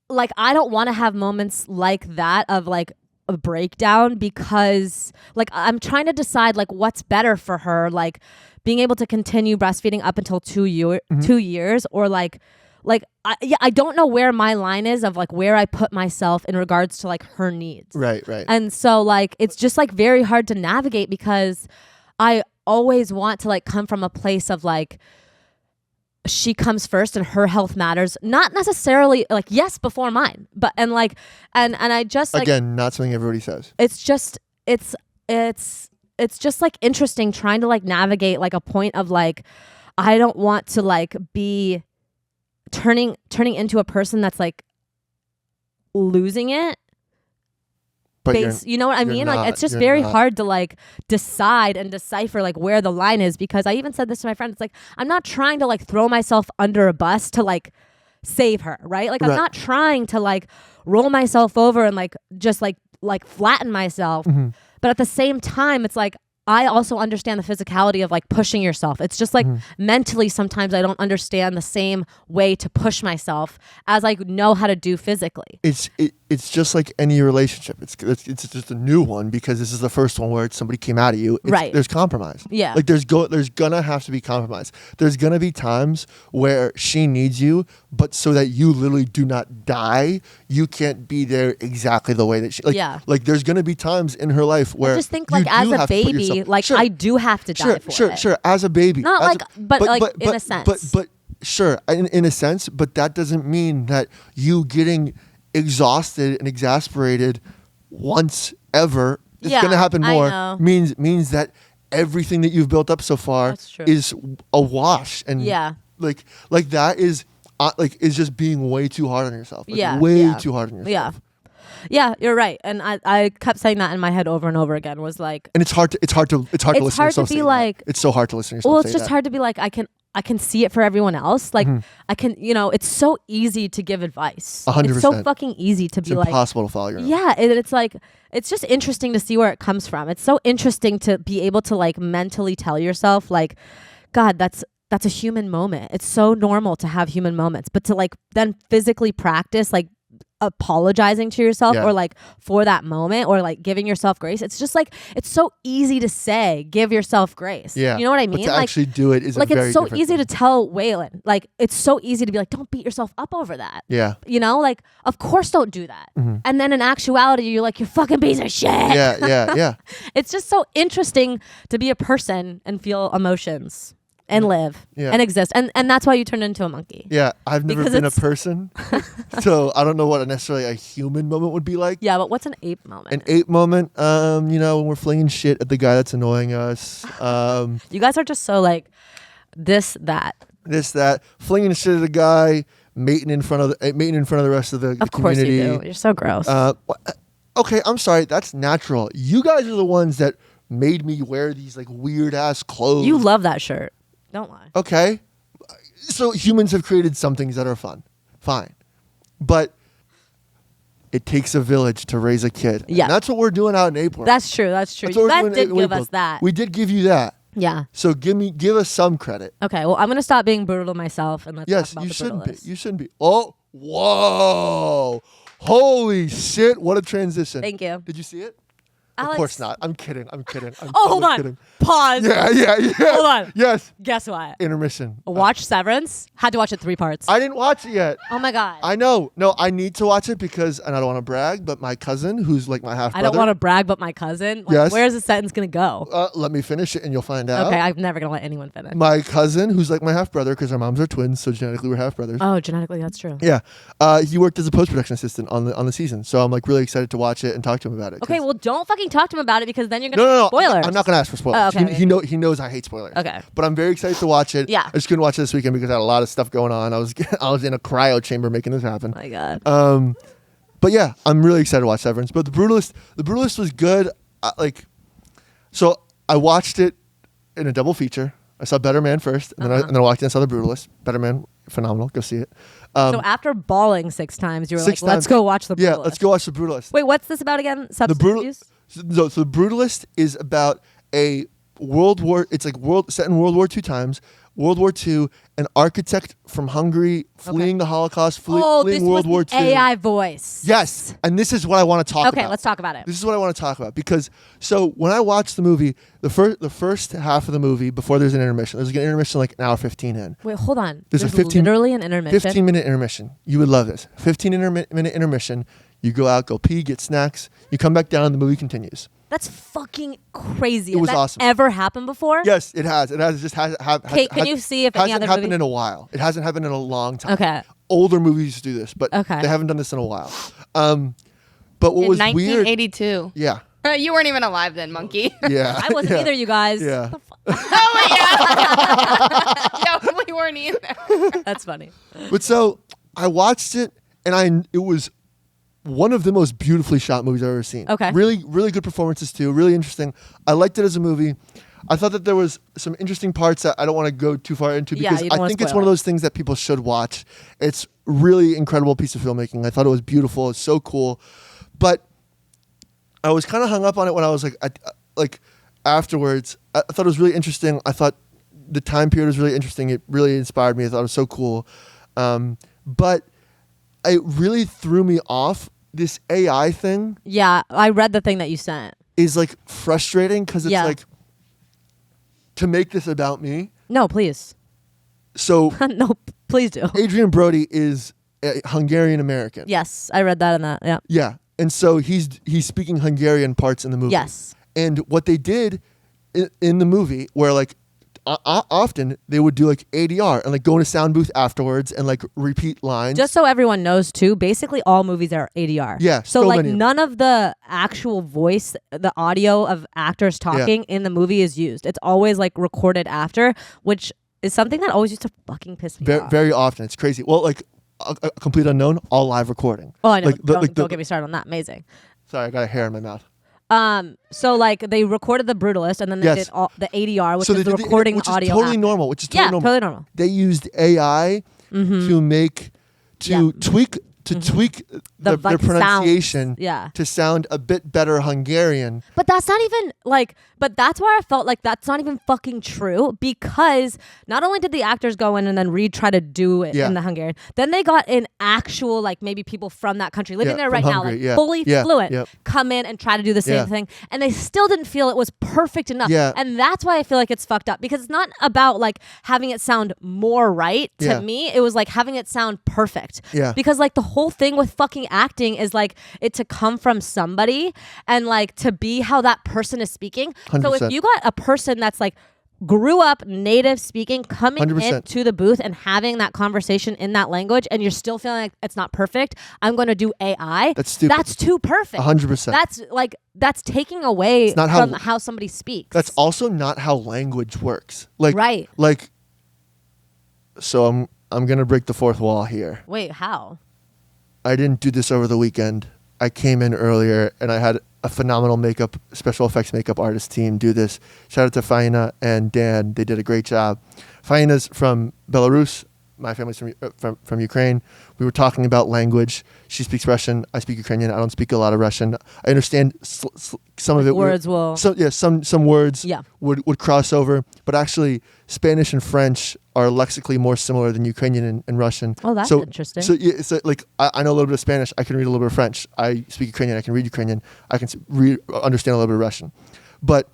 I don't want to have moments like that of like a breakdown because like I'm trying to decide like what's better for her, like being able to continue breastfeeding up until 2 years or like I don't know where my line is of like where I put myself in regards to like her needs. Right. And so like it's just like very hard to navigate because I always want to like come from a place of like she comes first and her health matters, not necessarily like yes before mine, but and I just like, again, not something everybody says. it's just like interesting trying to like navigate like a point of like I don't want to like be turning into a person that's like losing it. But You know what I mean? not, Like it's just you're very not. hard to like decide and decipher like where the line is because I even said this to my friend. It's like I'm not trying to like throw myself under a bus to like save her, right? Like I'm Right. not trying to like roll myself over and like just like flatten myself. Mm-hmm. But at the same time, it's like I also understand the physicality of like pushing yourself. It's just like mentally sometimes I don't understand the same way to push myself as I know how to do physically. It's just like any relationship. It's just a new one because this is the first one where somebody came out of you. Right. There's compromise. Yeah. Like there's gonna have to be compromise. There's gonna be times where she needs you, but so that you literally do not die, you can't be there exactly the way that she. Like, Yeah. Like there's gonna be times in her life where I just think you like as do a have to put baby, yourself- like Sure. I do have to die for it. Sure. As a baby, Not as like, but like in a sense. But sure, in a sense, but that doesn't mean that you getting exhausted and exasperated once ever. It's Yeah, gonna happen I more. know. Means that everything that you've built up so far That's true. is a wash, and Yeah. like that is just being way too hard on yourself. Like, Yeah, way yeah. too hard on yourself. Yeah. Yeah, you're right. And I kept saying that in my head over and over again was like, And it's hard to listen to hard yourself to be say that. like- It's so hard to listen to yourself well, say it's just that. hard to be like, I can see it for everyone else. Like Mm-hmm. I can, it's so easy to give advice. 100%. It's so fucking easy to It's be like, impossible to follow your own. yeah, it's like, it's just interesting to see where it comes from. It's so interesting to be able to like mentally tell yourself like, God, that's a human moment. It's so normal to have human moments, but to like then physically practice like apologizing to yourself Yeah. or like for that moment or like giving yourself grace. It's just like it's so easy to say give yourself grace. Yeah. You know what I But mean? to Like actually do it is like a very it's so different easy thing. to tell Waylon. Like it's so easy to be like, don't beat yourself up over that. Yeah. You know, like of course don't do that. And then in actuality, you're like, you're fucking piece of shit. Yeah. It's just so interesting to be a person and feel emotions and live Yeah. and exist. And that's why you turned into a monkey. Yeah. I've never Because been a it's- person, so I don't know what necessarily a human moment would be like. Yeah, but what's an ape moment? An ape moment, you know, when we're flinging shit at the guy that's annoying us. You guys are just so like this, that. This, that, flinging shit at a guy, mating in front of the rest of the Of course community. you do. You're so gross. Okay, I'm sorry, that's natural. You guys are the ones that made me wear these like weird ass clothes. You love that shirt. Don't lie. Okay, so humans have created some things that are fun, fine, but it takes a village to raise a kid. Yeah. And that's what we're doing out in April. That's true. That's true. That's what You we're guys doing did in give April. us that. We did give you that. Yeah. So give us some credit. Okay. Well, I'm gonna stop being brutal to myself and let's Yes, talk about you the shouldn't be. Brutalist. You shouldn't be. Oh, whoa. Holy shit, what a transition. Thank you. Did you see it? Alex. Of course not. I'm kidding. I'm Oh, hold totally on. kidding. Pause. Yeah. Hold on. Yes. Guess what? Intermission. Watch Severance. Had to watch it 3 parts. I didn't watch it yet. Oh my god. I know. No, I need to watch it because, and I don't want to brag, but my cousin, who's like my half brother. I don't want to brag, but my cousin. Like, Yes. Where's the sentence gonna go? Let me finish it and you'll find out. Okay, I'm never gonna let anyone finish. My cousin, who's like my half brother, because our moms are twins, so genetically we're half brothers. Oh, genetically, that's true. Yeah. He worked as a post production assistant on the season, so I'm like really excited to watch it and talk to him about it. Okay, 'cause- well, don't fucking talk to him about it because then you're gonna No. spoilers. I'm not gonna ask for spoilers. Oh, okay, He knows I hate spoilers. Okay. But I'm very excited to watch it. Yeah. I just couldn't watch it this weekend because I had a lot of stuff going on. I was in a cryo chamber making this happen. Oh my god. But yeah, I'm really excited to watch Severance. But the Brutalist was good. So I watched it in a double feature. I saw Better Man first, and then I walked in and saw the Brutalist. Better Man, phenomenal. Go see it. So after bawling 6 times, you were like, 6 let's times. go watch the Brutalist. Yeah, let's go watch the Brutalist. Wait, what's this about again? Substance abuse? So the Brutalist is about a World War. It's like set in World War II times. World War II, an architect from Hungary fleeing the Holocaust, Oh, this fleeing World was War the II. AI voice. Yes, and this is what I want to talk about. Okay, let's talk about it. This is what I want to talk about because so when I watched the movie, the first half of the movie before there's an intermission, there's an intermission like an hour 15 in. Wait, hold on. There's a 15 literally an intermission. 15-minute intermission. You would love this. 15-minute intermission. You go out, go pee, get snacks. You come back down, and the movie continues. That's fucking crazy. It was Has that awesome. ever happened before? Yes, it has. It has. It just has. Okay, can you see if any hasn't other happened movie? in a while? It hasn't happened in a long time. Okay. Older movies do this, but Okay. they haven't done this in a while. But what In was weird? 1982. Yeah. You weren't even alive then, monkey. Yeah. I wasn't yeah. either, you guys. Yeah. Yeah, we weren't either. That's funny. But so I watched it, and it was one of the most beautifully shot movies I've ever seen. Okay. Really, really good performances too. Really interesting. I liked it as a movie. I thought that there was some interesting parts that I don't want to go too far into Yeah, because you don't I wanna think it's spoil one of it. those things that people should watch. It's really incredible piece of filmmaking. I thought it was beautiful. It's so cool. But I was kind of hung up on it when I was like afterwards. I thought it was really interesting. I thought the time period was really interesting. It really inspired me. I thought it was so cool. But it really threw me off. This AI thing Yeah, I read the thing that you sent. is like frustrating because it's Yeah. like to make this about me. No, please. So No, please do. Adrian Brody is a Hungarian American. Yes, I read that in that. Yeah. Yeah. And so he's speaking Hungarian parts in the movie. Yes. And what they did in the movie, where like often they would do like ADR and like go in a sound booth afterwards and like repeat lines. Just so everyone knows too, basically all movies are ADR. Yeah, So so like many of them. none of the actual voice, the audio of actors talking in the movie is used. It's always like recorded after, which is something that always used to fucking piss me off. Very often. It's crazy. Well, like a complete unknown, all live recording. Oh, I know. Like, Don't get me started on that. Amazing. Sorry, I got a hair in my mouth. So like they recorded the Brutalist and then they Yes. did all the ADR, which So is they the did recording which audio. is totally after. normal. Which is Yeah, totally normal. totally normal. They used AI to make tweak the their like, pronunciation sounds. Yeah. to sound a bit better Hungarian. But that's not even like, but that's where I felt like that's not even fucking true, because not only did the actors go in and then try to do it in the Hungarian, then they got in actual, like maybe people from that country living there right Hungary, now, like fully fluent, yep. come in and try to do the same thing. And they still didn't feel it was perfect enough. Yeah. And that's why I feel like it's fucked up, because it's not about like having it sound more right. To me, it was like having it sound perfect. Yeah. Because like the whole thing with fucking acting is like it to come from somebody and like to be how that person is speaking. 100%. So if you got a person that's like grew up native speaking coming 100%. into the booth and having that conversation in that language, and you're still feeling like it's not perfect, I'm going to do AI. That's stupid. That's too perfect. 100%. That's taking away not from how somebody speaks. That's also not how language works. Like, right. Like, so I'm going to break the fourth wall here. Wait, how? I didn't do this over the weekend. I came in earlier and I had a phenomenal special effects makeup artist team do this. Shout out to Faina and Dan. They did a great job. Faina's from Belarus. My family's from Ukraine. We were talking about language. She speaks Russian. I speak Ukrainian. I don't speak a lot of Russian. I understand some of it. Words will. So yeah, some words would cross over, but actually Spanish and French are lexically more similar than Ukrainian and Russian. Oh, that's interesting. So yeah, it's like I know a little bit of Spanish. I can read a little bit of French. I speak Ukrainian. I can read Ukrainian. I can understand a little bit of Russian. But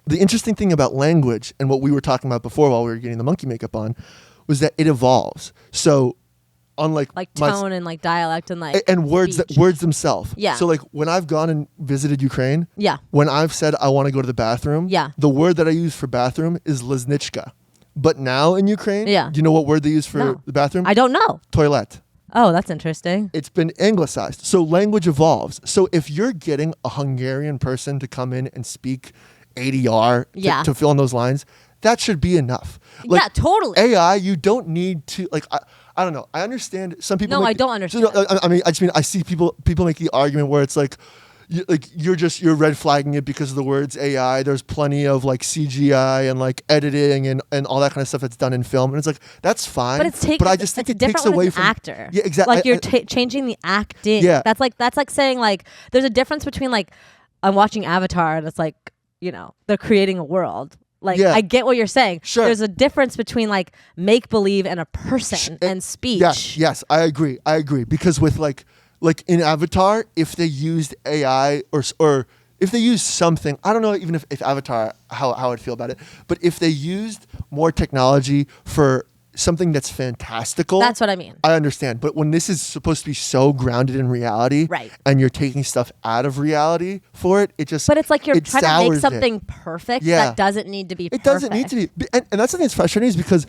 the interesting thing about language and what we were talking about before while we were getting the monkey makeup on was that it evolves. So unlike like tone and like dialect and like words words themselves. Yeah. So like when I've gone and visited Ukraine, when I've said I want to go to the bathroom, the word that I use for bathroom is liznichka. But now in Ukraine, do you know what word they use for the bathroom? I don't know. Toilet. Oh, that's interesting. It's been anglicized. So language evolves. So if you're getting a Hungarian person to come in and speak ADR to fill in those lines, that should be enough. Like, yeah, totally. AI, you don't need to like. I don't know. I understand some people. No, I don't understand. I mean, I see people make the argument where it's like, you're red flagging it because of the words AI. There's plenty of like CGI and like editing and all that kind of stuff that's done in film, and it's like that's fine. But it's taking. But I just think it takes away from actor. Yeah, exactly. Like you're changing the acting. Yeah. That's like saying like there's a difference between like I'm watching Avatar and it's like they're creating a world. Like I get what you're saying. Sure. There's a difference between like make believe and a person and speech. Yes, I agree. Because with like in Avatar, if they used AI or if they used something, I don't know even if Avatar how I'd feel about it, but if they used more technology for something that's fantastical. That's what I mean. I understand. But when this is supposed to be so grounded in reality, right, and you're taking stuff out of reality for it, it just But it's like you're trying to make something perfect that doesn't need to be perfect. It doesn't need to be. And that's something that's frustrating is because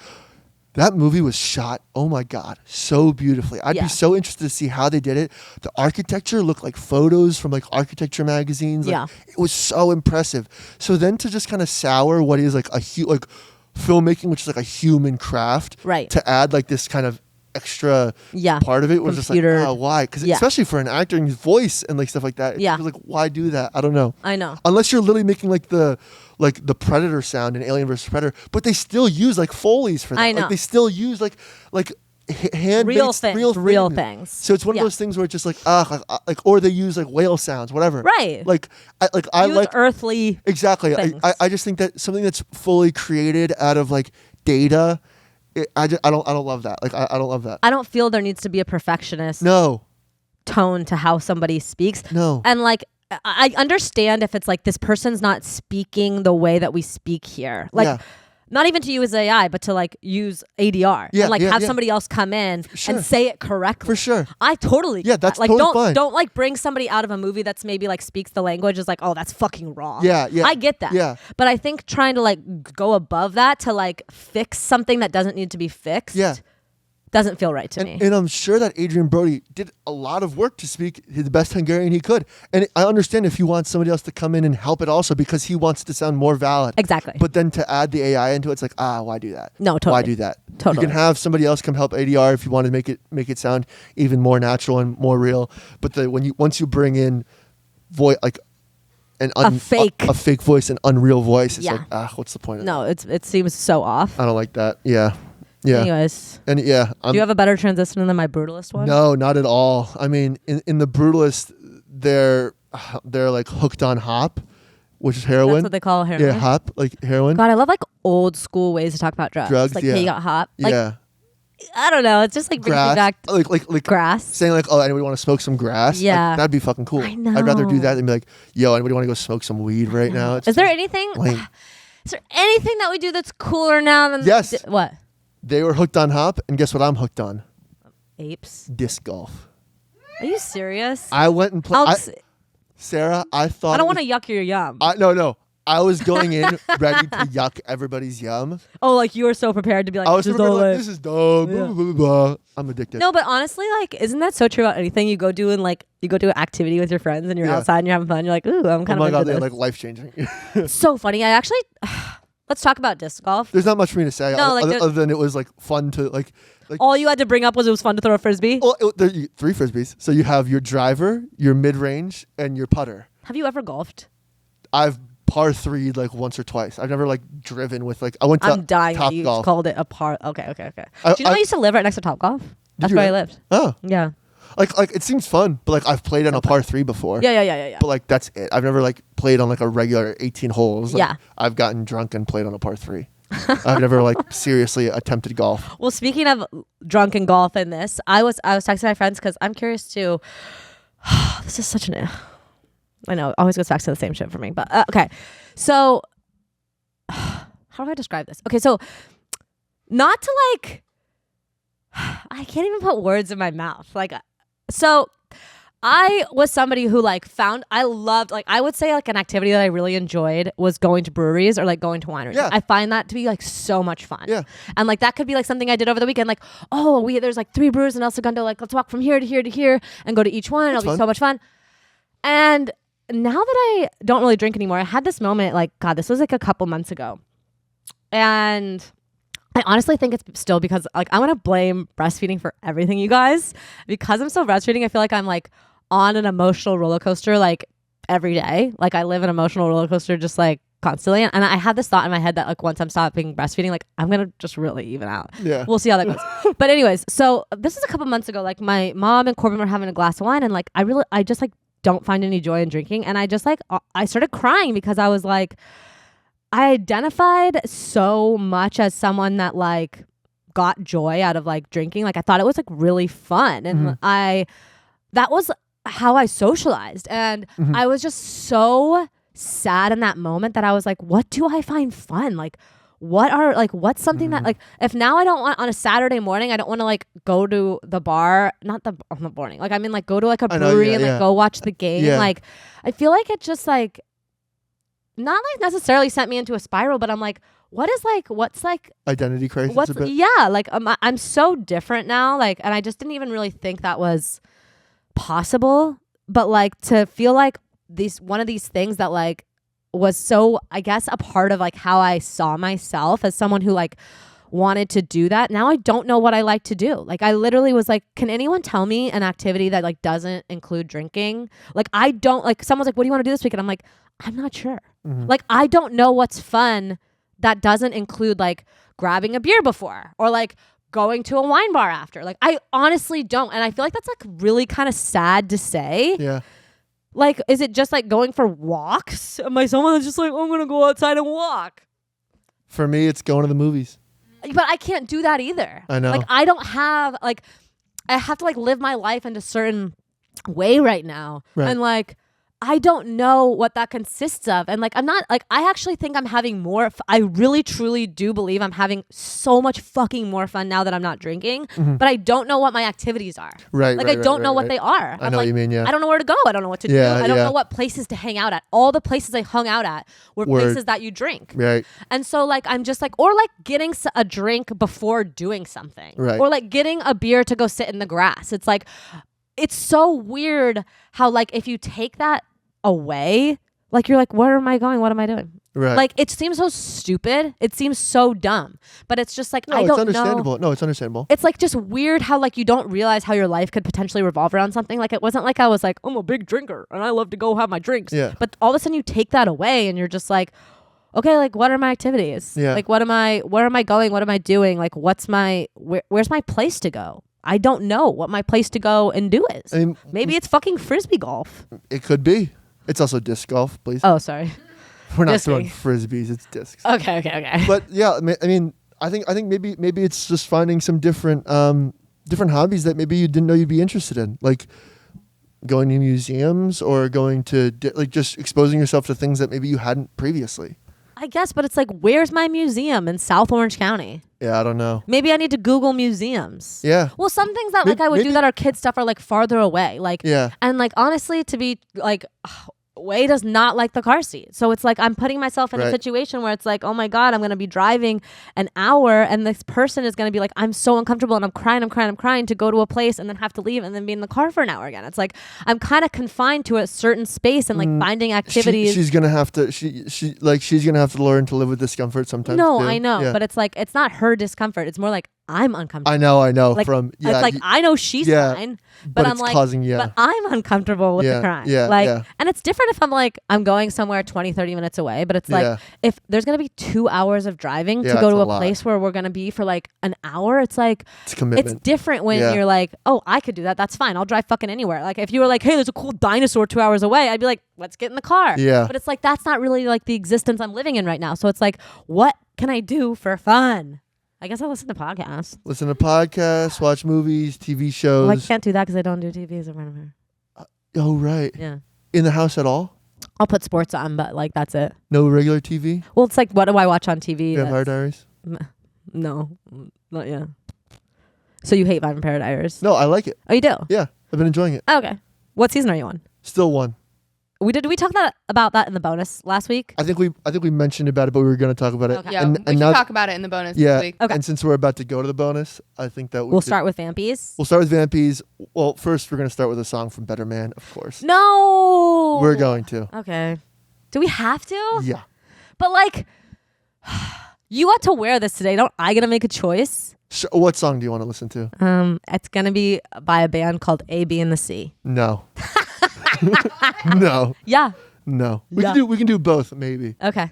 that movie was shot, oh my God, so beautifully. I'd be so interested to see how they did it. The architecture looked like photos from like architecture magazines. Like, it was so impressive. So then to just kind of sour what is like filmmaking, which is like a human craft, right, to add like this kind of extra part of it was Computer. Just like, why? Because especially for an actor and his voice and like stuff like that, it was like, why do that? I don't know. I know. Unless you're literally making like the Predator sound in Alien vs Predator, but they still use like Foley's for that. I know. Like they still use like hand real things. So it's one of those things where it's just like or they use like whale sounds, whatever. Right. I use like earthly. Exactly. I just think that something that's fully created out of like data. I don't love that. Like I don't love that. I don't feel there needs to be a perfectionist. No. Tone to how somebody speaks. No. And like I understand if it's like this person's not speaking the way that we speak here. Like not even to use AI, but to like use ADR and like have somebody else come in and say it correctly. For sure. I totally that's like totally fine. Don't like bring somebody out of a movie that's maybe like speaks the language is like, oh, that's fucking wrong. Yeah. I get that. Yeah. But I think trying to like go above that to like fix something that doesn't need to be fixed. Doesn't feel right to me. And I'm sure that Adrian Brody did a lot of work to speak the best Hungarian he could. And I understand if he wants somebody else to come in and help it also because he wants it to sound more valid. Exactly. But then to add the AI into it, it's like, why do that? No, totally. Why do that? Totally. You can have somebody else come help ADR if you want to make it sound even more natural and more real. But once you bring in voice like a fake voice, an unreal voice, it's like, what's the point of that? No, it seems so off. I don't like that. Yeah. Yeah. Anyways, And yeah, do you have a better transition than my Brutalist one? no, not at all. I mean, in the Brutalist, they're like hooked on hop, which is heroin. That's what they call heroin. Yeah, hop, like heroin. God, I love like old school ways to talk about drugs. Drugs, like, yeah. hey, you got hop. Like, Yeah. I don't know. It's just like brings me Grass. back Like grass. saying like, oh, anybody want to smoke some grass? Like, Yeah. that'd be fucking cool. I know. I'd rather do that than be like, yo, anybody want to go smoke some weed right now? It's Is there just anything? lame. Is there anything that we do that's cooler now than Yes. What? They were hooked on hop, and guess what I'm hooked on? Apes. Disc golf. Are you serious? I went and played. Alex, Sarah, I thought I don't it want to yuck your yum. was- no. I was going in ready to yuck everybody's yum. Oh, like you were so prepared to be like, I was this is super all like, lit. this is dumb. Yeah. Blah, blah, blah, blah. I'm addicted. No, but honestly, like, isn't that so true about anything you go do and like you go do an activity with your friends and you're Yeah. outside and you're having fun? You're like, ooh, I'm Oh kind my of god, into they're this. like life changing. It's so funny. I actually, let's talk about disc golf. There's not much for me to say No, like, other than it was like fun to like. All you had to bring up was it was fun to throw a frisbee. Well, there are 3 frisbees. So you have your driver, your mid range, and your putter. Have you ever golfed? I've par 3 like once or twice. I've never like driven with like I went to I'm dying that Top you Golf. called it a par. Okay. Do you know I I used to live right next to Top Golf? That's you where I really? lived. Oh, Yeah. like it seems fun, but like I've played on a par 3 before. Yeah. But like that's it. I've never like played on like a regular 18 holes. Like, Yeah. I've gotten drunk and played on a par 3. I've never like seriously attempted golf. Well, speaking of drunken golf and this, I was texting my friends because I'm curious too. This is such an. I know, it always goes back to the same shit for me. But okay, so how do I describe this? Okay, so not to like, I can't even put words in my mouth. Like, so I was somebody who like I loved, like, I would say like an activity that I really enjoyed was going to breweries or like going to wineries. Yeah. I find that to be like so much fun. Yeah. And like that could be like something I did over the weekend. Like, oh, there's like 3 brewers in El Segundo. Like, let's walk from here to here to here and go to each one. That's It'll be fun. so much fun. And now that I don't really drink anymore, I had this moment, like, God, this was like a couple months ago. And I honestly think it's still because like I want to blame breastfeeding for everything, you guys. Because I'm still breastfeeding, I feel like I'm like on an emotional roller coaster like every day. Like I live an emotional roller coaster just like constantly. And I had this thought in my head that like once I'm stopping breastfeeding, like I'm going to just really even out. Yeah. We'll see how that goes. But anyways, so this is a couple months ago. Like my mom and Corbin were having a glass of wine and like I just like don't find any joy in drinking. And I just like, I started crying because I was like, I identified so much as someone that like got joy out of like drinking. Like I thought it was like really fun. And that was how I socialized. And I was just so sad in that moment that I was like, what do I find fun? Like, what's something that like, if now I don't want on a Saturday morning, I don't want to like go to the bar, not the morning. Like, I mean, like go to like a brewery and like go watch the game. Yeah. Like, I feel like it just like, not like necessarily sent me into a spiral, but I'm like, what's like Identity crisis what's a bit. yeah, like I'm so different now, like, and I just didn't even really think that was possible. But like to feel like one of these things that like was so, I guess, a part of like how I saw myself as someone who like wanted to do that. Now I don't know what I like to do. Like I literally was like, can anyone tell me an activity that like doesn't include drinking? Like I don't, like someone's like, what do you want to do this weekend? I'm like, I'm not sure. Like I don't know what's fun that doesn't include like grabbing a beer before or like going to a wine bar after. Like I honestly don't. And I feel like that's like really kind of sad to say. Yeah. Like, is it just like going for walks? Am I someone that's just like, oh, I'm going to go outside and walk? For me, it's going to the movies. But I can't do that either. I know. Like, I don't have, like, I have to like live my life in a certain way right now. Right. And like, I don't know what that consists of. And like, I'm not like, I actually think I'm having more. I really, truly do believe I'm having so much fucking more fun now that I'm not drinking. But I don't know what my activities are. Right. Like, right, I don't right, know what right. they are. I know what you mean, yeah. I don't know where to go. I don't know what to do. Yeah, I don't yeah. know what places to hang out at. All the places I hung out at were places that you drink. Right. And so like, I'm just like, or like getting a drink before doing something. Right. Or like getting a beer to go sit in the grass. It's like, it's so weird how like, if you take that away, like you're like, where am I going? What am I doing? Right. Like it seems so stupid. It seems so dumb. But it's just like, No, I it's don't understandable. know. No, it's understandable. It's like just weird how like you don't realize how your life could potentially revolve around something. Like it wasn't like I was like, I'm a big drinker and I love to go have my drinks. Yeah. But all of a sudden you take that away and you're just like, okay, like what are my activities? Yeah. Like where am I going? What am I doing? Like where's my place to go? I don't know what my place to go and do is. I mean, Maybe it's fucking frisbee golf. it could be. It's also disc golf, please. Oh, sorry. We're not discing. throwing frisbees. It's discs. Okay. But yeah, I mean, I think maybe it's just finding some different hobbies that maybe you didn't know you'd be interested in, like going to museums or going to like just exposing yourself to things that maybe you hadn't previously. I guess, but it's like, where's my museum in South Orange County? Yeah, I don't know. Maybe I need to Google museums. Yeah. Well, some things that like I would do maybe- that are kid stuff are like farther away. Like, Yeah. and like honestly, to be like, Way does not like the car seat. So it's like I'm putting myself in a Right. situation where it's like, oh my God, I'm going to be driving an hour and this person is going to be like, I'm so uncomfortable and I'm crying to go to a place and then have to leave and then be in the car for an hour again. It's like I'm kind of confined to a certain space and like finding activities. She's gonna have to. She's gonna have to learn to live with discomfort sometimes. No, too. I know, Yeah. but it's like it's not her discomfort. It's more like I'm uncomfortable. I know. Like, From it's like I know she's yeah, fine, but but I'm it's like, causing but I'm uncomfortable with the crying. yeah, like, yeah. and it's different if I'm like I'm going somewhere 20, 30 minutes away, but it's like Yeah. if there's gonna be 2 hours of driving Yeah, to go it's to a a lot. place where we're gonna be for like an hour, it's like It's commitment. it's different when Yeah. you're like, oh, I could do that. That's fine. I'll drive fucking anywhere. Like if you were like, hey, there's a cool dinosaur 2 hours away, I'd be like, let's get in the car. Yeah. But it's like that's not really like the existence I'm living in right now. So it's like, what can I do for fun? I guess I'll listen to podcasts. Listen to podcasts, watch movies, TV shows. Well, I can't do that because I don't do TVs in front of her. Oh, right. Yeah. In the house at all? I'll put sports on, but like that's it. No regular TV? Well, it's like, what do I watch on TV? Vampire Diaries? No, not yet. So you hate Vampire Diaries? No, I like it. Oh, you do? Yeah, I've been enjoying it. Oh, okay. What season are you on? Still one. Did we talk about that in the bonus last week? I think we mentioned about it, but we were going to talk about it. Okay. Yeah, And we should now, talk about it in the bonus yeah, this week. Okay. and since we're about to go to the bonus, I think that We'll start with Vampies. We'll start with Vampies. Well, first we're going to start with a song from Better Man, of course. No. We're going to. Okay. Do we have to? Yeah. But like, you got to wear this today. Don't I get to make a choice? What song do you want to listen to? It's gonna be by a band called A, B, and the C. No. No. Yeah. No. We Yeah. can do both, maybe. Okay.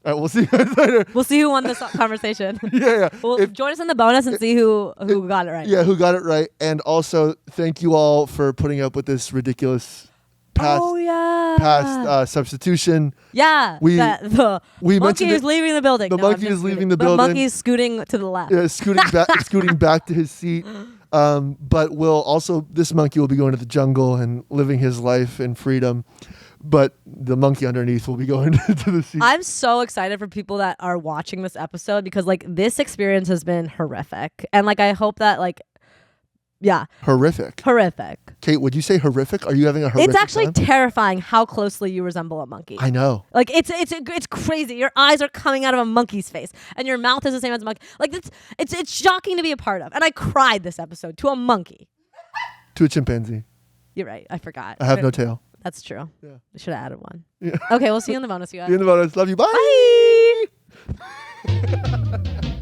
All right, we'll see you guys later. We'll see who won this conversation. Yeah. Well, join us in the bonus and see who got it right. Yeah, who got it right. And also, thank you all for putting up with this ridiculous past substitution. Yeah. We the we monkey mentioned is it- leaving the building. the No, I'm monkey just is leaving kidding. the The building. monkey's scooting to the left. Scooting back to his seat. But this monkey will be going to the jungle and living his life in freedom. But the monkey underneath will be going to the seat. I'm so excited for people that are watching this episode because like this experience has been horrific. And like I hope that like Horrific. Kate, would you say horrific? Are you having a horrific It's actually time? terrifying how closely you resemble a monkey. I know. Like it's crazy. Your eyes are coming out of a monkey's face, and your mouth is the same as a monkey. Like it's shocking to be a part of. And I cried this episode to a monkey. To a chimpanzee. You're right. I forgot. I have no tail. That's true. Yeah. I should have added one. Yeah. Okay, we'll see you in the bonus, you guys. See you in the bonus. Love you. Bye. Bye.